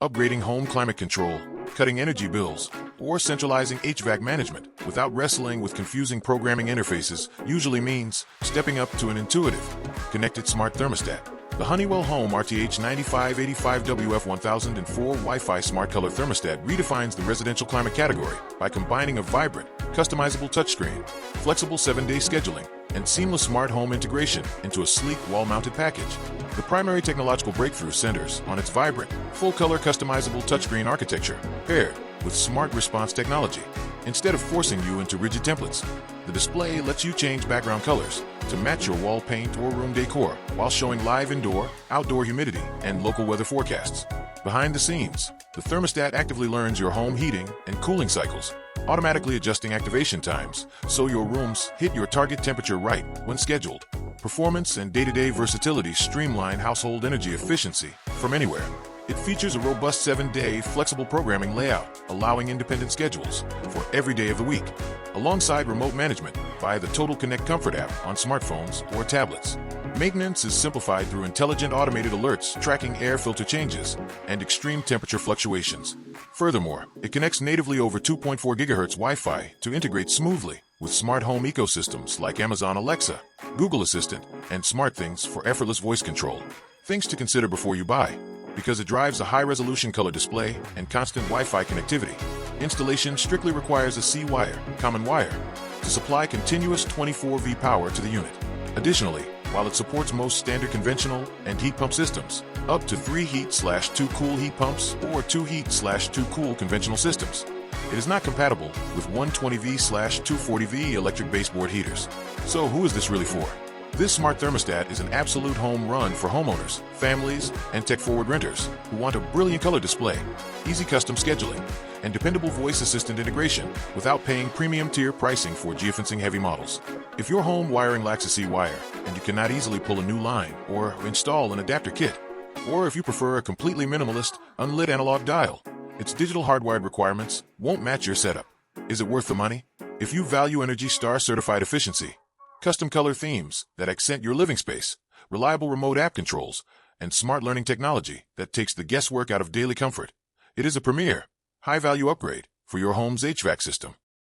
Upgrading home climate control, cutting energy bills, or centralizing HVAC management without wrestling with confusing programming interfaces usually means stepping up to an intuitive, connected smart thermostat. The Honeywell Home RTH9585WF1004 Wi-Fi Smart Color Thermostat redefines the residential climate category by combining a vibrant, customizable touchscreen, flexible 7-day scheduling, and seamless smart home integration into a sleek wall-mounted package. The primary technological breakthrough centers on its vibrant, full-color customizable touchscreen architecture paired with smart response technology. Instead of forcing you into rigid templates, the display lets you change background colors to match your wall paint or room decor while showing live indoor, outdoor humidity, and local weather forecasts. Behind the scenes, the thermostat actively learns your home heating and cooling cycles, automatically adjusting activation times so your rooms hit your target temperature right when scheduled. Performance and day-to-day versatility streamline household energy efficiency from anywhere. It features a robust 7-day flexible programming layout, allowing independent schedules for every day of the week, alongside remote management via the Total Connect Comfort app on smartphones or tablets. Maintenance is simplified through intelligent automated alerts tracking air filter changes and extreme temperature fluctuations. Furthermore, it connects natively over 2.4 GHz Wi-Fi to integrate smoothly with smart home ecosystems like Amazon Alexa, Google Assistant, and SmartThings for effortless voice control. Things to consider before you buy. Because it drives a high-resolution color display and constant Wi-Fi connectivity, installation strictly requires a C-wire, common wire, to supply continuous 24V power to the unit. Additionally, while it supports most standard conventional and heat pump systems, up to 3 heat/2 cool heat pumps or 2 heat/2 cool conventional systems, it is not compatible with 120V/240V electric baseboard heaters. So who is this really for? This smart thermostat is an absolute home run for homeowners, families, and tech-forward renters who want a brilliant color display, easy custom scheduling, and dependable voice assistant integration without paying premium tier pricing for geofencing-heavy models. If your home wiring lacks a C-wire and you cannot easily pull a new line or install an adapter kit, or if you prefer a completely minimalist, unlit analog dial, its digital hardwired requirements won't match your setup. Is it worth the money? If you value Energy Star certified efficiency, custom color themes that accent your living space, reliable remote app controls, and smart learning technology that takes the guesswork out of daily comfort, it is a premier, high-value upgrade for your home's HVAC system.